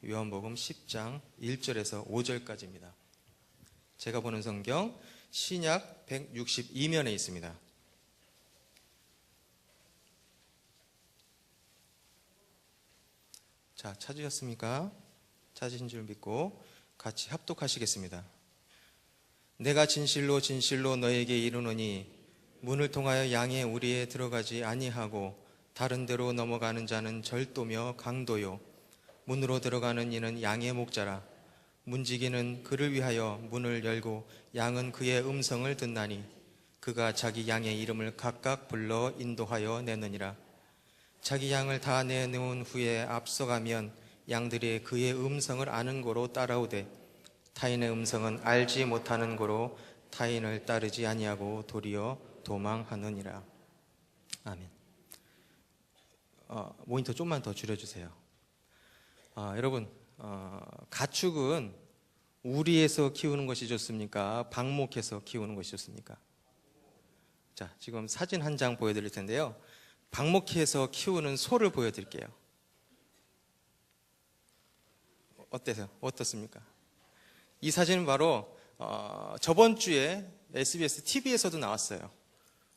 요한복음 10장 1절에서 5절까지입니다. 제가 보는 성경 신약 162면에 있습니다. 자, 찾으셨습니까? 찾으신 줄 믿고 같이 합독하시겠습니다. 내가 진실로 진실로 너에게 이르노니 문을 통하여 양의 우리에 들어가지 아니하고 다른 데로 넘어가는 자는 절도며 강도요 문으로 들어가는 이는 양의 목자라. 문지기는 그를 위하여 문을 열고 양은 그의 음성을 듣나니 그가 자기 양의 이름을 각각 불러 인도하여 내느니라. 자기 양을 다 내놓은 후에 앞서가면 양들이 그의 음성을 아는 고로 따라오되 타인의 음성은 알지 못하는 고로 타인을 따르지 아니하고 도리어 도망하느니라. 아멘. 모니터 좀만 더 줄여주세요. 여러분, 가축은 우리에서 키우는 것이 좋습니까? 방목해서 키우는 것이 좋습니까? 자, 지금 사진 한 장 보여드릴 텐데요. 방목해서 키우는 소를 보여드릴게요. 어때요? 어떻습니까? 이 사진은 바로 저번 주에 SBS TV에서도 나왔어요.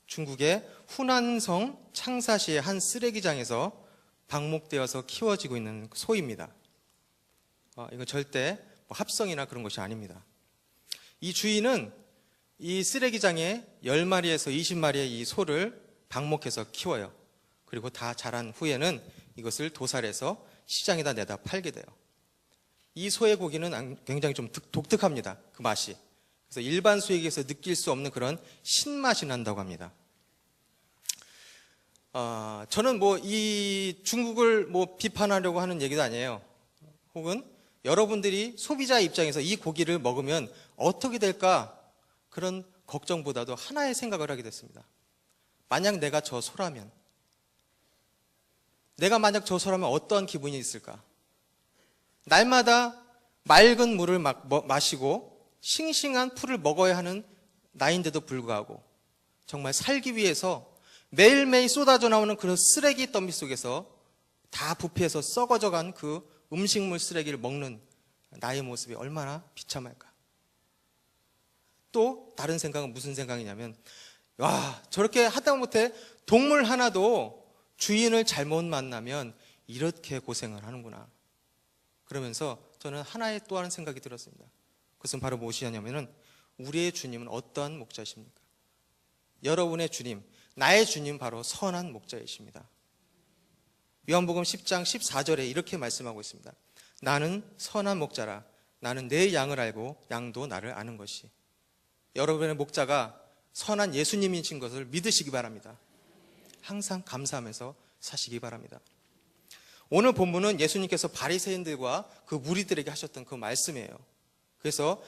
중국의 후난성 창사시의 한 쓰레기장에서 방목되어서 키워지고 있는 소입니다. 이거 절대 합성이나 그런 것이 아닙니다. 이 주인은 이 쓰레기장에 10마리에서 20마리의 이 소를 방목해서 키워요. 그리고 다 자란 후에는 이것을 도살해서 시장에다 내다 팔게 돼요. 이 소의 고기는 굉장히 좀 독특합니다. 그 맛이. 그래서 일반 소에게서 느낄 수 없는 그런 신맛이 난다고 합니다. 저는 이 중국을 비판하려고 하는 얘기도 아니에요. 혹은 여러분들이 소비자 입장에서 이 고기를 먹으면 어떻게 될까? 그런 걱정보다도 하나의 생각을 하게 됐습니다. 만약 내가 저 소라면, 내가 만약 저 소라면 어떠한 기분이 있을까? 날마다 맑은 물을 마시고 싱싱한 풀을 먹어야 하는 나인데도 불구하고 정말 살기 위해서 매일매일 쏟아져 나오는 그런 쓰레기 더미 속에서 다 부패해서 썩어져 간 그 음식물 쓰레기를 먹는 나의 모습이 얼마나 비참할까? 또 다른 생각은 무슨 생각이냐면, 와, 저렇게 하다못해 동물 하나도 주인을 잘못 만나면 이렇게 고생을 하는구나. 그러면서 저는 하나의 또 다른 생각이 들었습니다. 그것은 바로 무엇이냐면은 우리의 주님은 어떠한 목자이십니까? 여러분의 주님, 나의 주님 바로 선한 목자이십니다. 요한복음 10장 14절에 이렇게 말씀하고 있습니다. 나는 선한 목자라. 나는 내 양을 알고 양도 나를 아는 것이. 여러분의 목자가 선한 예수님이신 것을 믿으시기 바랍니다. 항상 감사하면서 사시기 바랍니다. 오늘 본문은 예수님께서 바리새인들과 그 무리들에게 하셨던 그 말씀이에요. 그래서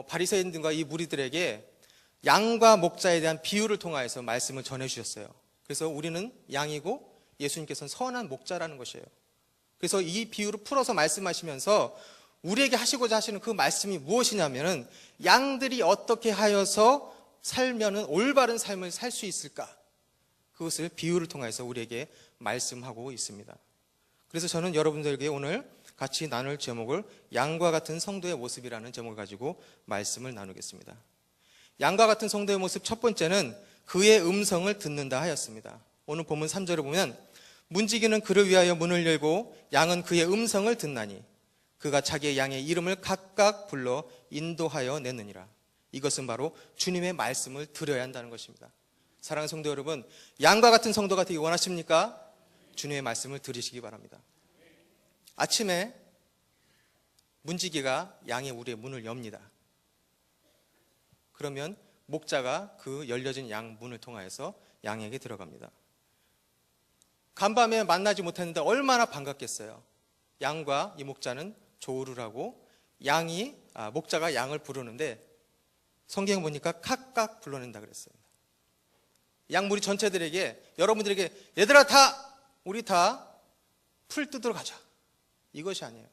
바리새인들과 이 무리들에게 양과 목자에 대한 비유를 통하여서 말씀을 전해주셨어요. 그래서 우리는 양이고 예수님께서는 선한 목자라는 것이에요. 그래서 이 비유를 풀어서 말씀하시면서 우리에게 하시고자 하시는 그 말씀이 무엇이냐면은 양들이 어떻게 하여서 살면은 올바른 삶을 살 수 있을까? 그것을 비유를 통해서 우리에게 말씀하고 있습니다. 그래서 저는 여러분들에게 오늘 같이 나눌 제목을 양과 같은 성도의 모습이라는 제목을 가지고 말씀을 나누겠습니다. 양과 같은 성도의 모습 첫 번째는 그의 음성을 듣는다 하였습니다. 오늘 본문 3절을 보면 문지기는 그를 위하여 문을 열고 양은 그의 음성을 듣나니 그가 자기의 양의 이름을 각각 불러 인도하여 내느니라. 이것은 바로 주님의 말씀을 들어야 한다는 것입니다. 사랑하는 성도 여러분, 양과 같은 성도가 되기 원하십니까? 주님의 말씀을 들으시기 바랍니다. 아침에 문지기가 양의 우리의 문을 엽니다. 그러면 목자가 그 열려진 양 문을 통하여서 양에게 들어갑니다. 간밤에 만나지 못했는데 얼마나 반갑겠어요. 양과 이 목자는 조우를 하고 목자가 양을 부르는데 성경에 보니까 각각 불러낸다 그랬습니다. 양무리 전체들에게, 여러분들에게 얘들아 우리 다 풀 뜯으러 가자. 이것이 아니에요.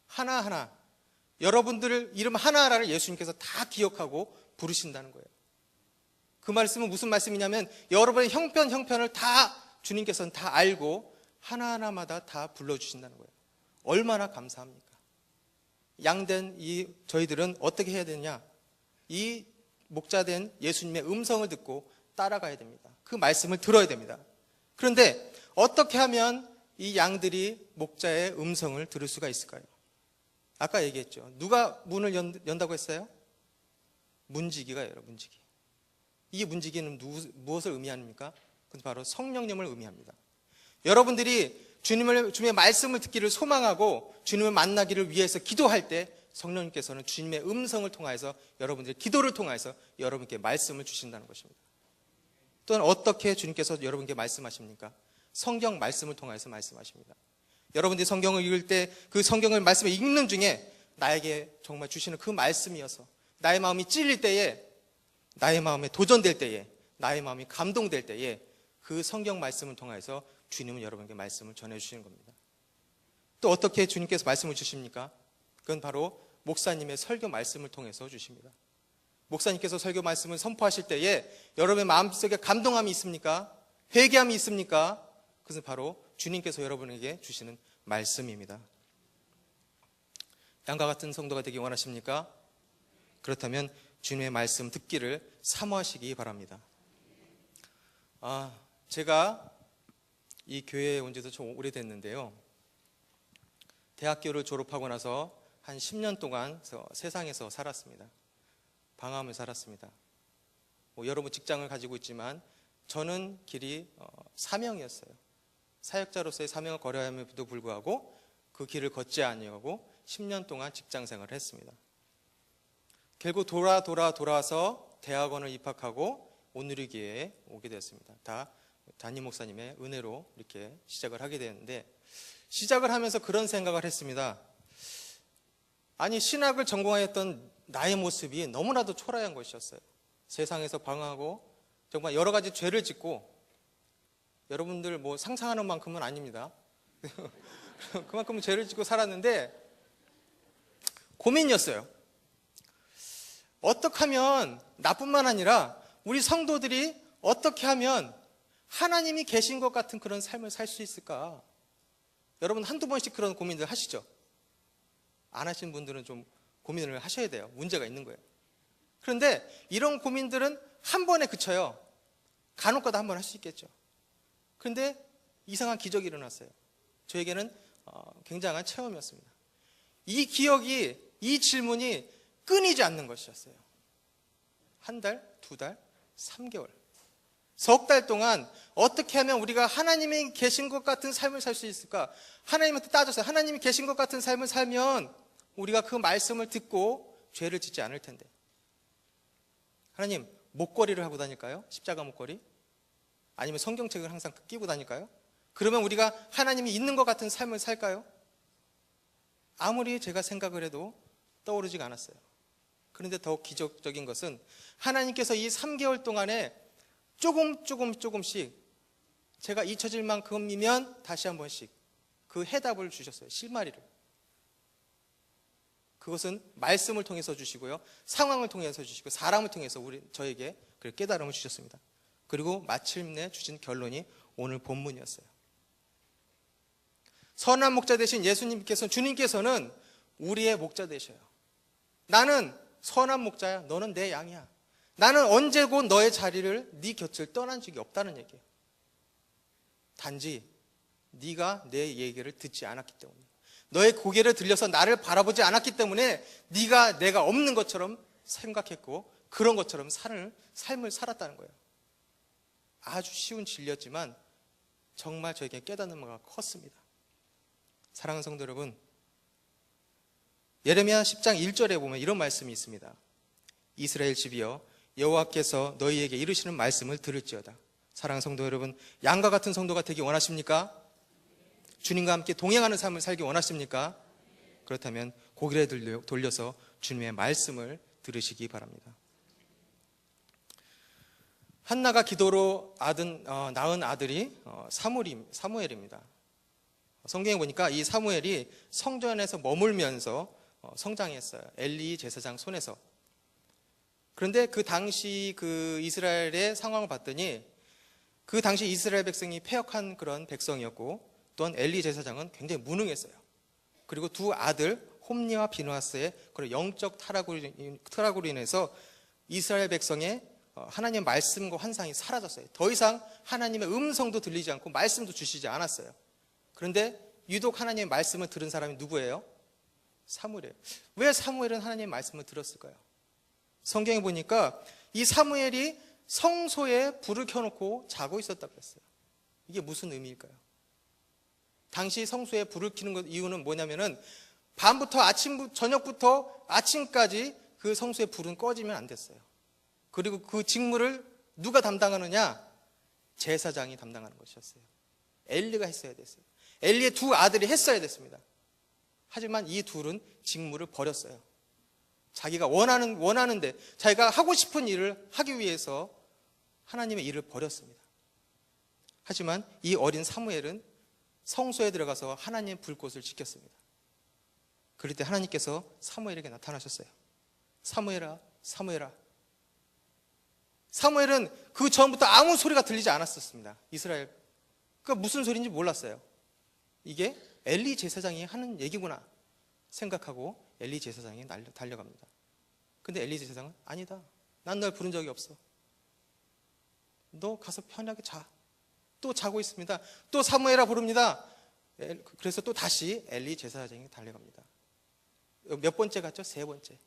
하나하나 여러분들 이름 하나하나를 예수님께서 다 기억하고 부르신다는 거예요. 그 말씀은 무슨 말씀이냐면 여러분의 형편을 다 주님께서는 다 알고 하나하나마다 다 불러주신다는 거예요. 얼마나 감사합니까? 양된 저희들은 어떻게 해야 되냐? 이 목자된 예수님의 음성을 듣고 따라가야 됩니다. 그 말씀을 들어야 됩니다. 그런데 어떻게 하면 이 양들이 목자의 음성을 들을 수가 있을까요? 아까 얘기했죠. 누가 문을 연다고 했어요? 문지기가 열어요. 문지기. 이 문지기는 무엇을 의미합니까? 그건 바로 성령님을 의미합니다. 여러분들이 주님의 말씀을 듣기를 소망하고 주님을 만나기를 위해서 기도할 때 성령님께서는 주님의 음성을 통하여서 여러분들의 기도를 통하여서 여러분께 말씀을 주신다는 것입니다. 또한 어떻게 주님께서 여러분께 말씀하십니까? 성경 말씀을 통하여서 말씀하십니다. 여러분들이 성경을 읽을 때 그 성경을 말씀을 읽는 중에 나에게 정말 주시는 그 말씀이어서 나의 마음이 찔릴 때에, 나의 마음에 도전될 때에, 나의 마음이 감동될 때에 그 성경 말씀을 통해서 주님은 여러분에게 말씀을 전해주시는 겁니다. 또 어떻게 주님께서 말씀을 주십니까? 그건 바로 목사님의 설교 말씀을 통해서 주십니다. 목사님께서 설교 말씀을 선포하실 때에 여러분의 마음속에 감동함이 있습니까? 회개함이 있습니까? 그것은 바로 주님께서 여러분에게 주시는 말씀입니다. 양과 같은 성도가 되기 원하십니까? 그렇다면 주님의 말씀 듣기를 사모하시기 바랍니다. 제가 이 교회에 온 지도 좀 오래됐는데요. 대학교를 졸업하고 나서 한 10년 동안 세상에서 살았습니다. 방황을 살았습니다. 여러분 직장을 가지고 있지만 저는 길이 사명이었어요. 사역자로서의 사명을 거려함에도 불구하고 그 길을 걷지 아니하고 10년 동안 직장 생활을 했습니다. 결국 돌아와서 대학원을 입학하고 온누리교회에 오게 되었습니다. 다 담임 목사님의 은혜로 이렇게 시작을 하게 되었는데, 시작을 하면서 그런 생각을 했습니다. 아니, 신학을 전공하였던 나의 모습이 너무나도 초라한 것이었어요. 세상에서 방황하고 정말 여러 가지 죄를 짓고, 여러분들 뭐 상상하는 만큼은 아닙니다. 그만큼 죄를 짓고 살았는데 고민이었어요. 어떻게 하면, 나뿐만 아니라 우리 성도들이 어떻게 하면 하나님이 계신 것 같은 그런 삶을 살 수 있을까? 여러분 한두 번씩 그런 고민들 하시죠? 안 하신 분들은 좀 고민을 하셔야 돼요. 문제가 있는 거예요. 그런데 이런 고민들은 한 번에 그쳐요. 간혹가다 한 번 할 수 있겠죠. 그런데 이상한 기적이 일어났어요. 저에게는 굉장한 체험이었습니다. 이 기억이, 이 질문이 끊이지 않는 것이었어요. 한 달, 두 달, 3개월, 석 달 동안 어떻게 하면 우리가 하나님이 계신 것 같은 삶을 살 수 있을까? 하나님한테 따졌어요. 하나님이 계신 것 같은 삶을 살면 우리가 그 말씀을 듣고 죄를 짓지 않을 텐데. 하나님, 목걸이를 하고 다닐까요? 십자가 목걸이? 아니면 성경책을 항상 끼고 다닐까요? 그러면 우리가 하나님이 있는 것 같은 삶을 살까요? 아무리 제가 생각을 해도 떠오르지가 않았어요. 그런데 더 기적적인 것은 하나님께서 이 3개월 동안에 조금씩 제가 잊혀질 만큼이면 다시 한 번씩 그 해답을 주셨어요. 실마리를. 그것은 말씀을 통해서 주시고요, 상황을 통해서 주시고 사람을 통해서 저에게 그 깨달음을 주셨습니다. 그리고 마침내 주신 결론이 오늘 본문이었어요. 선한 목자 되신 주님께서는 우리의 목자 되셔요. 나는 선한 목자야. 너는 내 양이야. 나는 언제고 너의 자리를, 네 곁을 떠난 적이 없다는 얘기예요. 단지 네가 내 얘기를 듣지 않았기 때문에, 너의 고개를 들려서 나를 바라보지 않았기 때문에 네가 내가 없는 것처럼 생각했고 그런 것처럼 삶을 살았다는 거예요. 아주 쉬운 진리였지만 정말 저에게 깨닫는 바가 컸습니다. 사랑하는 성도 여러분, 예레미야 10장 1절에 보면 이런 말씀이 있습니다. 이스라엘 집이여, 여호와께서 너희에게 이르시는 말씀을 들을지어다. 사랑하는 성도 여러분, 양과 같은 성도가 되기 원하십니까? 주님과 함께 동행하는 삶을 살기 원하십니까? 그렇다면 고개를 돌려서 주님의 말씀을 들으시기 바랍니다. 한나가 기도로 낳은 아들이 사무엘입니다. 성경에 보니까 이 사무엘이 성전에서 머물면서 성장했어요. 엘리 제사장 손에서. 그런데 그 당시 그 이스라엘의 상황을 봤더니 그 당시 이스라엘 백성이 패역한 그런 백성이었고, 또한 엘리 제사장은 굉장히 무능했어요. 그리고 두 아들 홈리와 비느하스의 그런 영적 타락으로 인해서 이스라엘 백성의 하나님의 말씀과 환상이 사라졌어요. 더 이상 하나님의 음성도 들리지 않고 말씀도 주시지 않았어요. 그런데 유독 하나님의 말씀을 들은 사람이 누구예요? 사무엘이에요. 왜 사무엘은 하나님의 말씀을 들었을까요? 성경에 보니까 이 사무엘이 성소에 불을 켜놓고 자고 있었다고 했어요. 이게 무슨 의미일까요? 당시 성소에 불을 켜는 이유는 뭐냐면은 밤부터 저녁부터 아침까지 그 성소에 불은 꺼지면 안 됐어요. 그리고 그 직무를 누가 담당하느냐? 제사장이 담당하는 것이었어요. 엘리가 했어야 됐어요. 엘리의 두 아들이 했어야 됐습니다. 하지만 이 둘은 직무를 버렸어요. 자기가 원하는데 자기가 하고 싶은 일을 하기 위해서 하나님의 일을 버렸습니다. 하지만 이 어린 사무엘은 성소에 들어가서 하나님의 불꽃을 지켰습니다. 그럴 때 하나님께서 사무엘에게 나타나셨어요. 사무엘아, 사무엘아. 사무엘은 그 전부터 아무 소리가 들리지 않았었습니다. 이스라엘. 그러니까 무슨 소리인지 몰랐어요. 이게 엘리 제사장이 하는 얘기구나 생각하고 엘리 제사장이 달려갑니다. 근데 엘리 제사장은 아니다. 난 널 부른 적이 없어. 너 가서 편하게 자. 또 자고 있습니다. 또 사무엘아 부릅니다. 그래서 또 다시 엘리 제사장이 달려갑니다. 몇 번째 갔죠? 세 번째.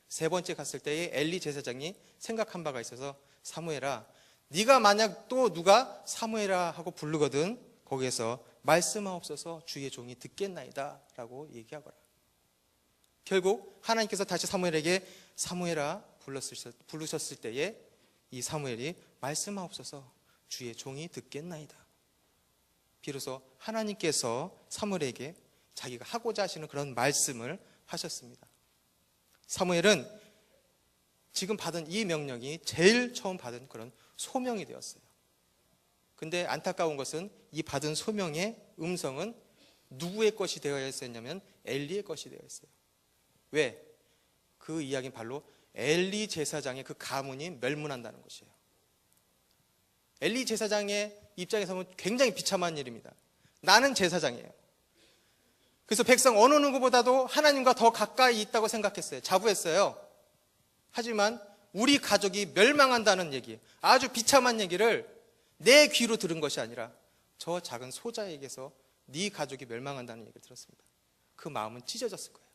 세 번째 갔을 때에 엘리 제사장이 생각한 바가 있어서 사무엘아, 네가 만약 또 누가 사무엘아 하고 부르거든 거기에서 말씀하옵소서 주의 종이 듣겠나이다 라고 얘기하거라. 결국 하나님께서 다시 사무엘에게 사무엘아 부르셨을 때에 이 사무엘이 말씀하옵소서 주의 종이 듣겠나이다. 비로소 하나님께서 사무엘에게 자기가 하고자 하시는 그런 말씀을 하셨습니다. 사무엘은 지금 받은 이 명령이 제일 처음 받은 그런 소명이 되었어요. 근데 안타까운 것은 이 받은 소명의 음성은 누구의 것이 되어야 했었냐면 엘리의 것이 되어 있어요. 왜? 그 이야기는 바로 엘리 제사장의 그 가문이 멸문한다는 것이에요. 엘리 제사장의 입장에서 보면 굉장히 비참한 일입니다. 나는 제사장이에요. 그래서 백성 어느 누구보다도 하나님과 더 가까이 있다고 생각했어요. 자부했어요. 하지만 우리 가족이 멸망한다는 얘기, 아주 비참한 얘기를 내 귀로 들은 것이 아니라 저 작은 소자에게서 네 가족이 멸망한다는 얘기를 들었습니다. 그 마음은 찢어졌을 거예요.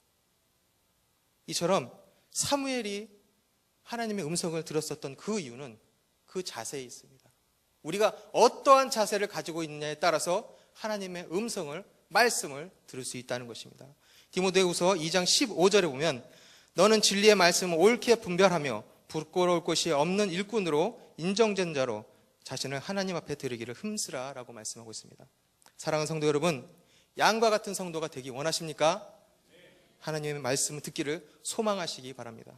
이처럼 사무엘이 하나님의 음성을 들었었던 그 이유는 그 자세에 있습니다. 우리가 어떠한 자세를 가지고 있느냐에 따라서 하나님의 음성을, 말씀을 들을 수 있다는 것입니다. 디모데후서 2장 15절에 보면 너는 진리의 말씀을 옳게 분별하며 부끄러울 것이 없는 일꾼으로 인정된 자로 자신을 하나님 앞에 드리기를 흠쓰라 라고 말씀하고 있습니다. 사랑하는 성도 여러분, 양과 같은 성도가 되기 원하십니까? 하나님의 말씀을 듣기를 소망하시기 바랍니다.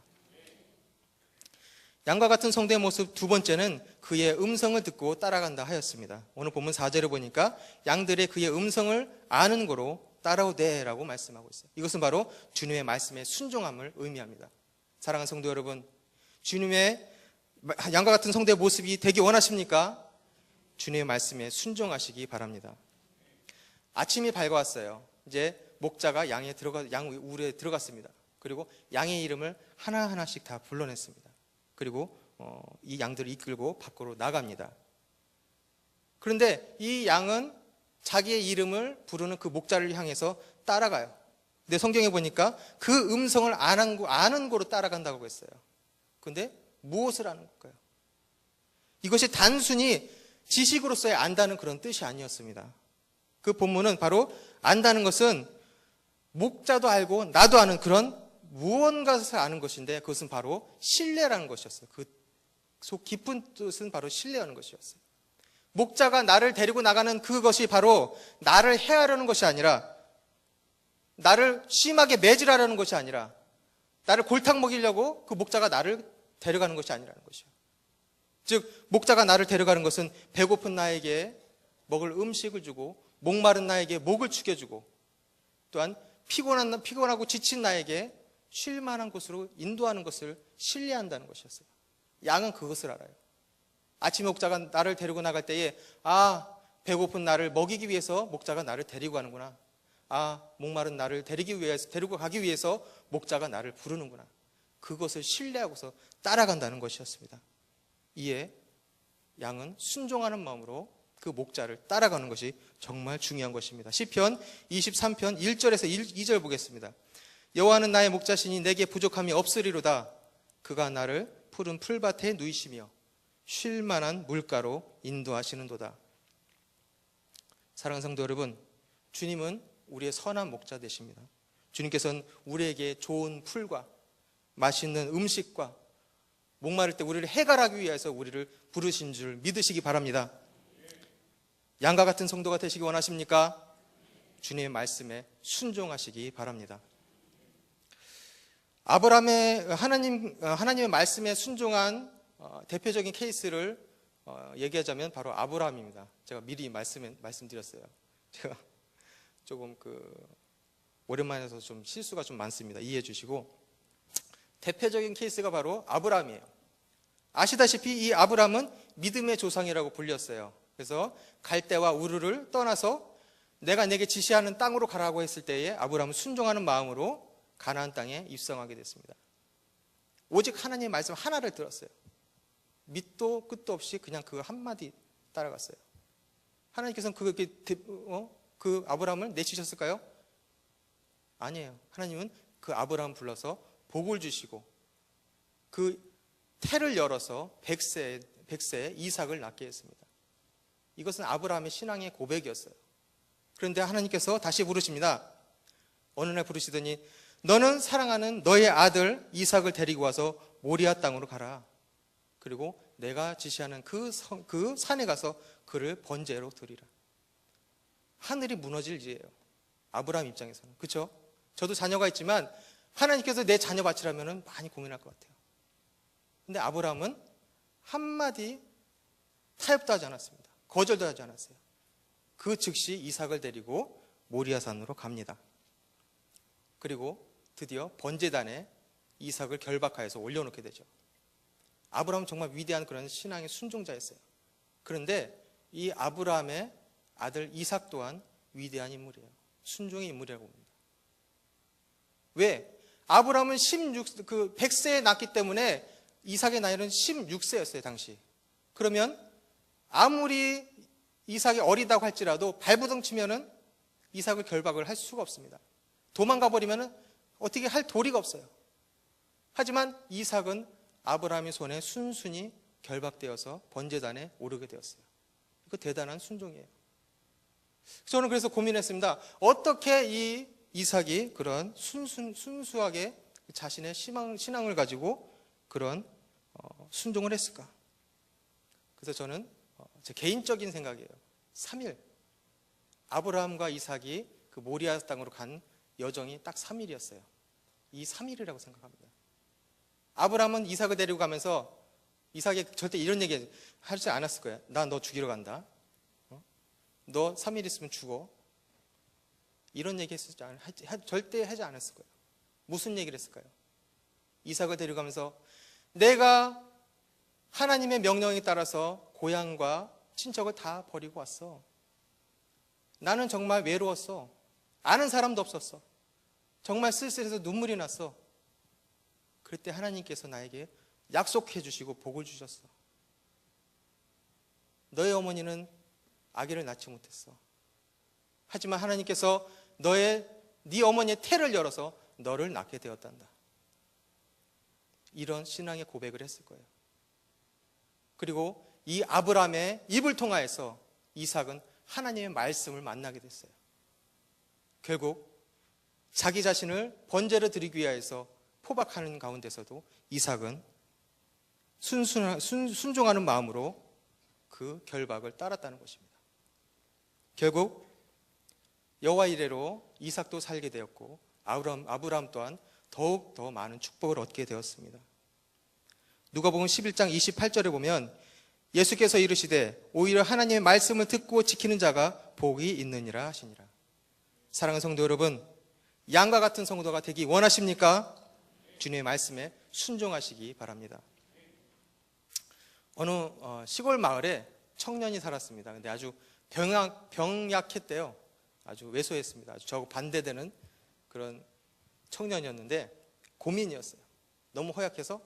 양과 같은 성도의 모습 두 번째는 그의 음성을 듣고 따라간다 하였습니다. 오늘 본문 4절을 보니까 양들의 그의 음성을 아는 거로 따라오되 라고 말씀하고 있어요. 이것은 바로 주님의 말씀에 순종함을 의미합니다. 사랑하는 성도 여러분, 주님의 양과 같은 성도의 모습이 되기 원하십니까? 주님의 말씀에 순종하시기 바랍니다. 아침이 밝아왔어요. 이제 목자가 양 우리에 들어갔습니다. 그리고 양의 이름을 하나하나씩 다 불러냈습니다. 그리고 이 양들을 이끌고 밖으로 나갑니다. 그런데 이 양은 자기의 이름을 부르는 그 목자를 향해서 따라가요. 근데 성경에 보니까 그 음성을 아는 거로 따라간다고 했어요. 그런데 무엇을 아는 걸까요? 이것이 단순히 지식으로서의 안다는 그런 뜻이 아니었습니다. 그 본문은 바로 안다는 것은 목자도 알고 나도 아는 그런 무언가를 아는 것인데 그것은 바로 신뢰라는 것이었어요. 그 속 깊은 뜻은 바로 신뢰하는 것이었어요. 목자가 나를 데리고 나가는 그것이 바로 나를 해하려는 것이 아니라, 나를 심하게 매질하려는 것이 아니라, 나를 골탕 먹이려고 그 목자가 나를 데려가는 것이 아니라는 것이요. 즉 목자가 나를 데려가는 것은 배고픈 나에게 먹을 음식을 주고, 목마른 나에게 목을 축여주고, 또한 피곤하고 지친 나에게 쉴 만한 곳으로 인도하는 것을 신뢰한다는 것이었어요. 양은 그것을 알아요. 아침 목자가 나를 데리고 나갈 때에 배고픈 나를 먹이기 위해서 목자가 나를 데리고 가는구나. 목마른 나를 데리고 가기 위해서 목자가 나를 부르는구나. 그것을 신뢰하고서 따라간다는 것이었습니다. 이에 양은 순종하는 마음으로 그 목자를 따라가는 것이 정말 중요한 것입니다. 시편 23편 1절에서 2절 보겠습니다. 여호와는 나의 목자시니 내게 부족함이 없으리로다. 그가 나를 푸른 풀밭에 누이시며 쉴 만한 물가로 인도하시는도다. 사랑하는 성도 여러분, 주님은 우리의 선한 목자 되십니다. 주님께서는 우리에게 좋은 풀과 맛있는 음식과 목마를 때 우리를 해결하기 위해서 우리를 부르신 줄 믿으시기 바랍니다. 양과 같은 성도가 되시기 원하십니까? 주님의 말씀에 순종하시기 바랍니다. 하나님의 말씀에 순종한 대표적인 케이스를 얘기하자면 바로 아브라함입니다. 제가 미리 말씀드렸어요. 제가 조금 오랜만에 해서 좀 실수가 좀 많습니다. 이해해 주시고, 대표적인 케이스가 바로 아브라함이에요. 아시다시피 이 아브라함은 믿음의 조상이라고 불렸어요. 그래서 갈대와 우르를 떠나서 내가 내게 지시하는 땅으로 가라고 했을 때에 아브라함은 순종하는 마음으로 가나안 땅에 입성하게 됐습니다. 오직 하나님의 말씀 하나를 들었어요. 밑도 끝도 없이 그냥 그 한마디 따라갔어요. 하나님께서는 그 아브라함을 내치셨을까요? 아니에요. 하나님은 그 아브라함 불러서 복을 주시고 그 태를 열어서 100세에 이삭을 낳게 했습니다. 이것은 아브라함의 신앙의 고백이었어요. 그런데 하나님께서 다시 부르십니다. 어느 날 부르시더니 너는 사랑하는 너의 아들 이삭을 데리고 와서 모리아 땅으로 가라. 그리고 내가 지시하는 그 산에 가서 그를 번제로 드리라. 하늘이 무너질 일이에요. 아브라함 입장에서는. 그렇죠? 저도 자녀가 있지만 하나님께서 내 자녀 바치라면 많이 고민할 것 같아요. 근데 아브라함은 한마디 타협도 하지 않았습니다. 거절도 하지 않았어요. 그 즉시 이삭을 데리고 모리아산으로 갑니다. 그리고 드디어 번제단에 이삭을 결박하여서 올려놓게 되죠. 아브라함은 정말 위대한 그런 신앙의 순종자였어요. 그런데 이 아브라함의 아들 이삭 또한 위대한 인물이에요. 순종의 인물이라고 봅니다. 왜? 아브라함은 100세에 낳기 때문에 이삭의 나이는 16세였어요, 당시. 그러면 아무리 이삭이 어리다고 할지라도 발부둥 치면은 이삭을 결박을 할 수가 없습니다. 도망가 버리면은 어떻게 할 도리가 없어요. 하지만 이삭은 아브라함의 손에 순순히 결박되어서 번제단에 오르게 되었어요. 이거 대단한 순종이에요. 저는 그래서 고민했습니다. 어떻게 이 이삭이 그런 순수하게 자신의 신앙을 가지고 그런 순종을 했을까? 그래서 저는 제 개인적인 생각이에요. 3일. 아브라함과 이삭이 그 모리아 땅으로 간 여정이 딱 3일이었어요. 이 3일이라고 생각합니다. 아브라함은 이삭을 데리고 가면서 이삭이 절대 이런 얘기 하지 않았을 거예요. 나 너 죽이러 간다. 너 3일 있으면 죽어. 이런 얘기 절대 하지 않았을 거예요. 무슨 얘기를 했을까요? 이삭을 데려가면서 내가 하나님의 명령에 따라서 고향과 친척을 다 버리고 왔어. 나는 정말 외로웠어. 아는 사람도 없었어. 정말 쓸쓸해서 눈물이 났어. 그때 하나님께서 나에게 약속해 주시고 복을 주셨어. 너의 어머니는 아기를 낳지 못했어. 하지만 하나님께서 네 어머니의 태를 열어서 너를 낳게 되었단다. 이런 신앙의 고백을 했을 거예요. 그리고 이 아브라함의 입을 통하여서 이삭은 하나님의 말씀을 만나게 됐어요. 결국 자기 자신을 번제로 드리기 위해서 포박하는 가운데서도 이삭은 순종하는 마음으로 그 결박을 따랐다는 것입니다. 결국 여호와 이레로 이삭도 살게 되었고 아브라함 또한 더욱 더 많은 축복을 얻게 되었습니다. 누가복음 11장 28절에 보면 예수께서 이르시되 오히려 하나님의 말씀을 듣고 지키는 자가 복이 있느니라 하시니라. 사랑하는 성도 여러분, 양과 같은 성도가 되기 원하십니까? 주님의 말씀에 순종하시기 바랍니다. 어느 시골 마을에 청년이 살았습니다. 근데 아주 병약했대요. 아주 왜소했습니다. 아주 저하고 반대되는 그런 청년이었는데 고민이었어요. 너무 허약해서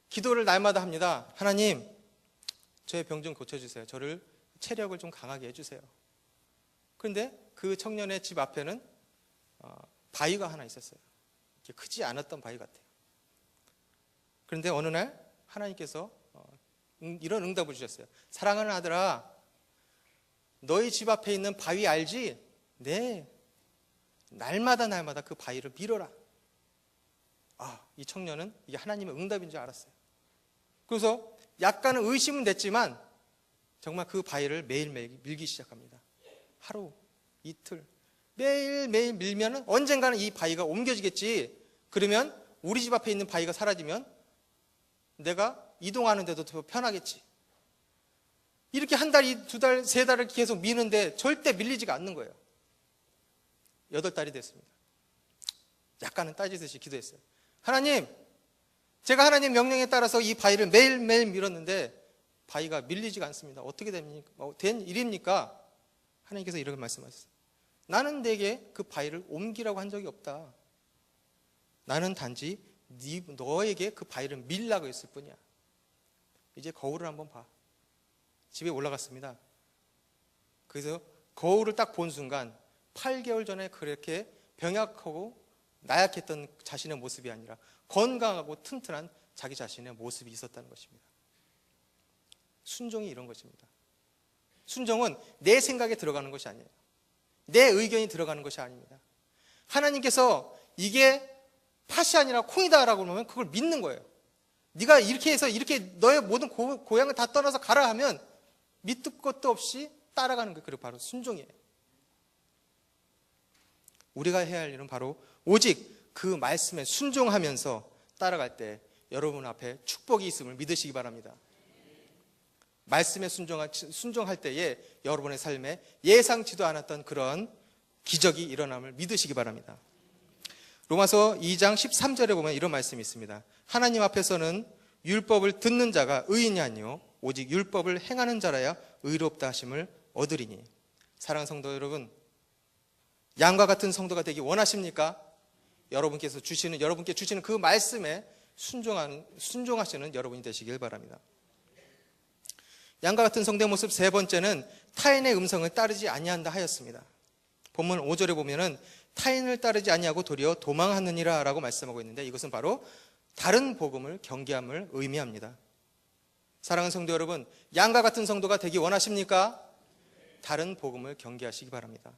기도를 날마다 합니다. 하나님, 저의 병 좀 고쳐주세요. 저를 체력을 좀 강하게 해주세요. 그런데 그 청년의 집 앞에는 바위가 하나 있었어요. 크지 않았던 바위 같아요. 그런데 어느 날 하나님께서 이런 응답을 주셨어요. 사랑하는 아들아, 너희 집 앞에 있는 바위 알지? 네. 날마다 그 바위를 밀어라. 이 청년은 이게 하나님의 응답인 줄 알았어요. 그래서 약간은 의심은 됐지만 정말 그 바위를 매일매일 밀기 시작합니다. 하루, 이틀, 매일매일 밀면 언젠가는 이 바위가 옮겨지겠지. 그러면 우리 집 앞에 있는 바위가 사라지면 내가 이동하는 데도 더 편하겠지. 이렇게 한 달, 두 달, 세 달을 계속 미는데 절대 밀리지가 않는 거예요. 8달이 됐습니다. 약간은 따지듯이 기도했어요. 하나님, 제가 하나님 명령에 따라서 이 바위를 매일매일 밀었는데 바위가 밀리지가 않습니다. 어떻게 됩니까? 된 일입니까? 하나님께서 이렇게 말씀하셨어요. 나는 내게 그 바위를 옮기라고 한 적이 없다. 나는 단지 너에게 그 바위를 밀라고 했을 뿐이야. 이제 거울을 한번 봐. 집에 올라갔습니다. 그래서 거울을 딱 본 순간 8개월 전에 그렇게 병약하고 나약했던 자신의 모습이 아니라 건강하고 튼튼한 자기 자신의 모습이 있었다는 것입니다. 순종이 이런 것입니다. 순종은 내 생각에 들어가는 것이 아니에요. 내 의견이 들어가는 것이 아닙니다. 하나님께서 이게 팥이 아니라 콩이다라고 그러면 그걸 믿는 거예요. 네가 이렇게 해서 이렇게 너의 모든 고향을 다 떠나서 가라 하면 밑도 끝도 없이 따라가는 거예요. 그리고 바로 순종이에요. 우리가 해야 할 일은 바로 오직 그 말씀에 순종하면서 따라갈 때 여러분 앞에 축복이 있음을 믿으시기 바랍니다. 말씀에 순종할 때에 여러분의 삶에 예상치도 않았던 그런 기적이 일어남을 믿으시기 바랍니다. 로마서 2장 13절에 보면 이런 말씀이 있습니다. 하나님 앞에서는 율법을 듣는 자가 의인이 아니요 오직 율법을 행하는 자라야 의롭다 하심을 얻으리니. 사랑하는 성도 여러분, 양과 같은 성도가 되기 원하십니까? 여러분께 주시는 그 말씀에 순종하시는 여러분이 되시길 바랍니다. 양과 같은 성도의 모습 세 번째는 타인의 음성을 따르지 아니한다 하였습니다. 본문 5절에 보면은 타인을 따르지 아니하고 도리어 도망하느니라 라고 말씀하고 있는데 이것은 바로 다른 복음을 경계함을 의미합니다. 사랑하는 성도 여러분, 양과 같은 성도가 되기 원하십니까? 다른 복음을 경계하시기 바랍니다.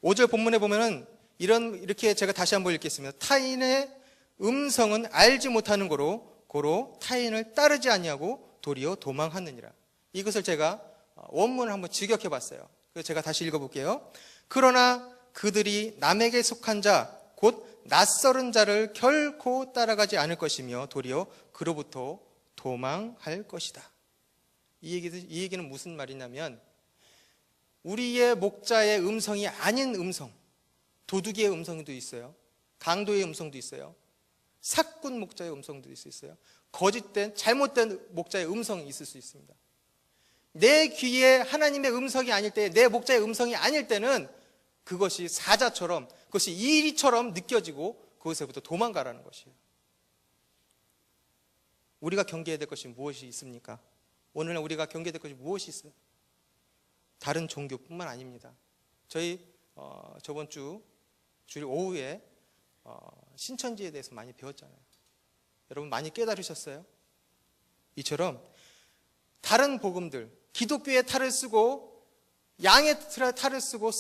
5절 본문에 보면은 이렇게 제가 다시 한번 읽겠습니다. 타인의 음성은 알지 못하는 고로 타인을 따르지 아니하고 도리어 도망하느니라. 이것을 제가 원문을 한번 직역해 봤어요. 그래서 제가 다시 읽어볼게요. 그러나 그들이 남에게 속한 자, 곧 낯설은 자를 결코 따라가지 않을 것이며 도리어 그로부터 도망할 것이다. 이 얘기는 무슨 말이냐면 우리의 목자의 음성이 아닌 음성, 도둑의 음성도 있어요. 강도의 음성도 있어요. 사꾼 목자의 음성도 있을 수 있어요. 거짓된 잘못된 목자의 음성이 있을 수 있습니다. 내 귀에 하나님의 음성이 아닐 때, 내 목자의 음성이 아닐 때는 그것이 사자처럼, 그것이 이리처럼 느껴지고 그것에부터 도망가라는 것이에요. 우리가 경계해야 될 것이 무엇이 있습니까? 오늘날 우리가 경계해야 될 것이 무엇이 있어요? 다른 종교뿐만 아닙니다. 저희 저번 주일 오후에 신천지에 대해서 많이 배웠잖아요. 여러분 많이 깨달으셨어요? 이처럼 다른 복음들, 기독교의 탈을 쓰고 양의 탈을 쓰고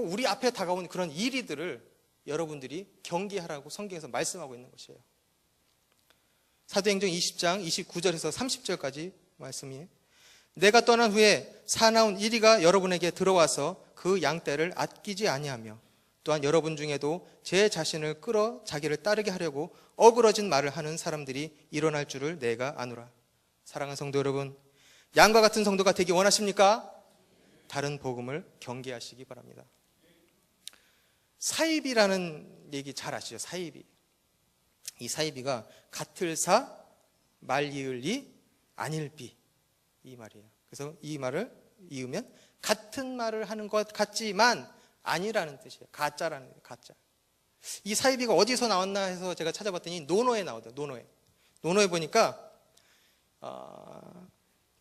우리 앞에 다가온 그런 이리들을 여러분들이 경계하라고 성경에서 말씀하고 있는 것이에요. 사도행전 20장 29절에서 30절까지 말씀이 내가 떠난 후에 사나운 이리가 여러분에게 들어와서 그 양떼를 아끼지 아니하며 또한 여러분 중에도 제 자신을 끌어 자기를 따르게 하려고 어그러진 말을 하는 사람들이 일어날 줄을 내가 아노라. 사랑하는 성도 여러분, 양과 같은 성도가 되기 원하십니까? 다른 복음을 경계하시기 바랍니다. 사이비라는 얘기 잘 아시죠? 사이비. 이 사이비가 같을 사 말이을리 아닐비 이 말이에요. 그래서 이 말을 이으면 같은 말을 하는 것 같지만 아니라는 뜻이에요. 가짜라는 거예요. 가짜. 이 사이비가 어디서 나왔나 해서 제가 찾아봤더니 노노에 나오더라고요. 노노에 보니까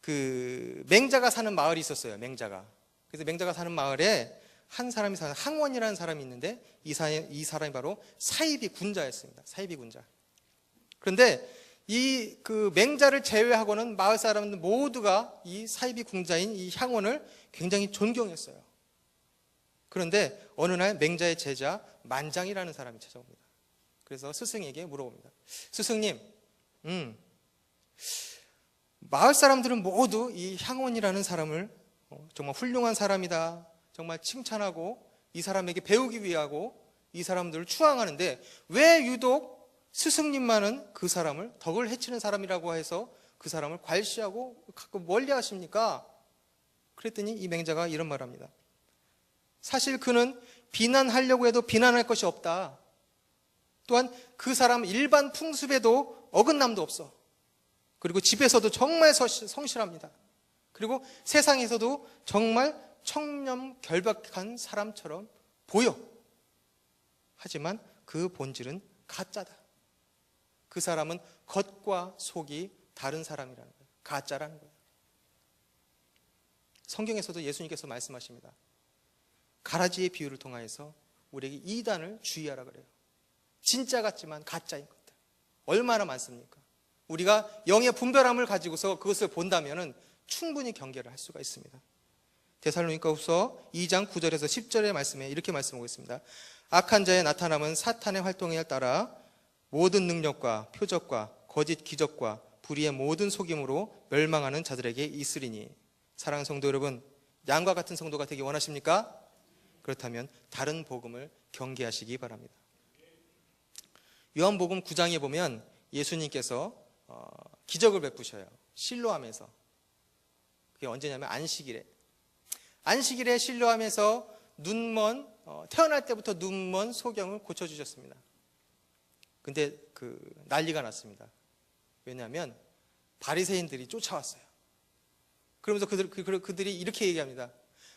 그 맹자가 사는 마을이 있었어요. 맹자가. 그래서 맹자가 사는 마을에 한 사람이 사는 항원이라는 사람이 있는데 이 사람이 바로 사이비 군자였습니다. 사이비 군자. 그런데 이 그 맹자를 제외하고는 마을 사람들 모두가 이 사이비 군자인 이 향원을 굉장히 존경했어요. 그런데 어느 날 맹자의 제자 만장이라는 사람이 찾아옵니다. 그래서 스승에게 물어봅니다. 스승님, 마을 사람들은 모두 이 향원이라는 사람을 정말 훌륭한 사람이다, 정말 칭찬하고 이 사람에게 배우기 위하고 이 사람들을 추앙하는데 왜 유독 스승님만은 그 사람을 덕을 해치는 사람이라고 해서 그 사람을 괄시하고 가끔 멀리 하십니까? 그랬더니 이 맹자가 이런 말을 합니다. 사실 그는 비난하려고 해도 비난할 것이 없다. 또한 그 사람 일반 풍습에도 어긋남도 없어. 그리고 집에서도 정말 성실합니다. 그리고 세상에서도 정말 청렴결박한 사람처럼 보여. 하지만 그 본질은 가짜다. 그 사람은 겉과 속이 다른 사람이라는 거예요. 가짜라는 거예요. 성경에서도 예수님께서 말씀하십니다. 가라지의 비유를 통하여서 우리에게 이단을 주의하라 그래요. 진짜 같지만 가짜인 것들 얼마나 많습니까? 우리가 영의 분별함을 가지고서 그것을 본다면 충분히 경계를 할 수가 있습니다. 데살로니가후서 2장 9절에서 10절의 말씀에 이렇게 말씀하고 있습니다. 악한 자의 나타남은 사탄의 활동에 따라 모든 능력과 표적과 거짓 기적과 불의의 모든 속임으로 멸망하는 자들에게 있으리니. 사랑하는 성도 여러분, 양과 같은 성도가 되기 원하십니까? 그렇다면 다른 복음을 경계하시기 바랍니다. 요한복음 9장에 보면 예수님께서 기적을 베푸셔요. 실로암에서. 그게 언제냐면 안식일에 실로암에서 태어날 때부터 눈먼 소경을 고쳐주셨습니다. 근데 난리가 났습니다. 왜냐하면 바리새인들이 쫓아왔어요. 그러면서 그들이 이렇게 얘기합니다.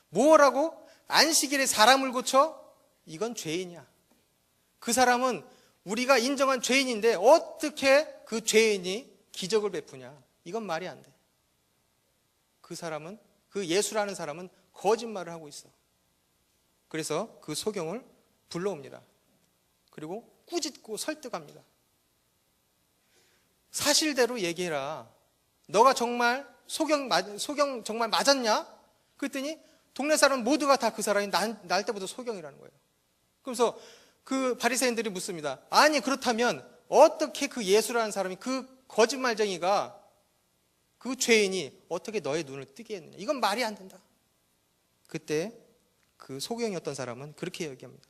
뭐라고? 안식일에 사람을 고쳐? 이건 죄인이야. 그 사람은 우리가 인정한 죄인인데 어떻게 그 죄인이 기적을 베푸냐? 이건 말이 안 돼. 그 예수라는 사람은 거짓말을 하고 있어. 그래서 그 소경을 불러옵니다. 그리고 꾸짖고 설득합니다. 사실대로 얘기해라. 너가 정말 소경 정말 맞았냐? 그랬더니 동네 사람 모두가 다 그 사람이 날 때부터 소경이라는 거예요. 그래서 그 바리새인들이 묻습니다. 아니 그렇다면 어떻게 그 예수라는 사람이 그 거짓말쟁이가 그 죄인이 어떻게 너의 눈을 뜨게 했느냐? 이건 말이 안 된다. 그때 그 소경이었던 사람은 그렇게 얘기합니다.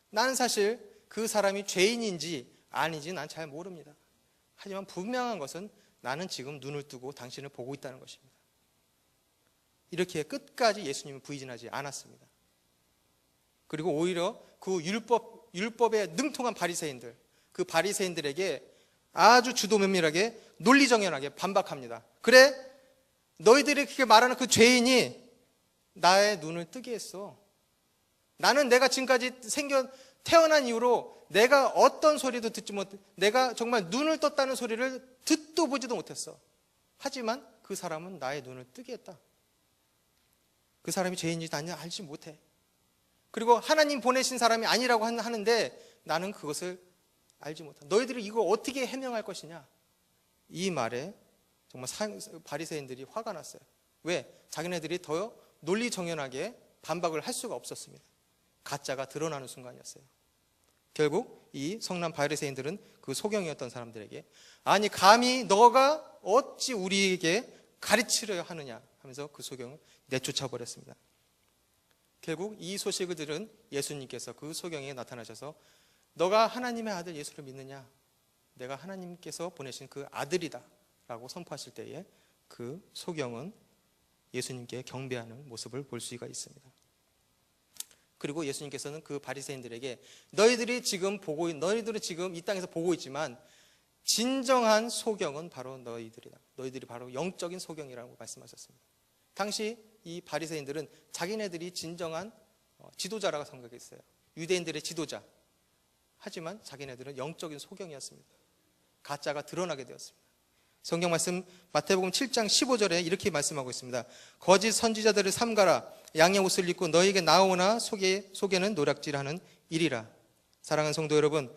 나는 사실 그 사람이 죄인인지 아닌지 난 잘 모릅니다. 하지만 분명한 것은 나는 지금 눈을 뜨고 당신을 보고 있다는 것입니다. 이렇게 끝까지 예수님은 부인하지 않았습니다. 그리고 오히려 그 율법에 능통한 바리새인들, 그 바리새인들에게 아주 주도면밀하게 논리정연하게 반박합니다. 그래? 너희들이 그렇게 말하는 그 죄인이 나의 눈을 뜨게 했어. 나는 내가 지금까지 태어난 이후로 내가 어떤 소리도 듣지 못해, 내가 정말 눈을 떴다는 소리를 듣도 보지도 못했어. 하지만 그 사람은 나의 눈을 뜨게 했다. 그 사람이 죄인인지 나는 알지 못해. 그리고 하나님 보내신 사람이 아니라고 하는데 나는 그것을 알지 못한다. 너희들이 이거 어떻게 해명할 것이냐? 이 말에 정말 바리새인들이 화가 났어요. 왜? 자기네들이 더 논리정연하게 반박을 할 수가 없었습니다. 가짜가 드러나는 순간이었어요. 결국 이 성난 바리새인들은 그 소경이었던 사람들에게 아니 감히 너가 어찌 우리에게 가르치려 하느냐 하면서 그 소경을 내쫓아 버렸습니다. 결국 이 소식을 들은 예수님께서 그 소경에게 나타나셔서 너가 하나님의 아들 예수를 믿느냐? 내가 하나님께서 보내신 그 아들이다 라고 선포하실 때에 그 소경은 예수님께 경배하는 모습을 볼 수가 있습니다. 그리고 예수님께서는 그 바리새인들에게 너희들이 지금 이 땅에서 보고 있지만 진정한 소경은 바로 너희들이다. 너희들이 바로 영적인 소경이라고 말씀하셨습니다. 당시 이 바리새인들은 자기네들이 진정한 지도자라고 생각했어요. 유대인들의 지도자. 하지만 자기네들은 영적인 소경이었습니다. 가짜가 드러나게 되었습니다. 성경 말씀 마태복음 7장 15절에 이렇게 말씀하고 있습니다. 거짓 선지자들을 삼가라. 양의 옷을 입고 너에게 나오나 속에는 노략질하는 일이라. 사랑하는 성도 여러분,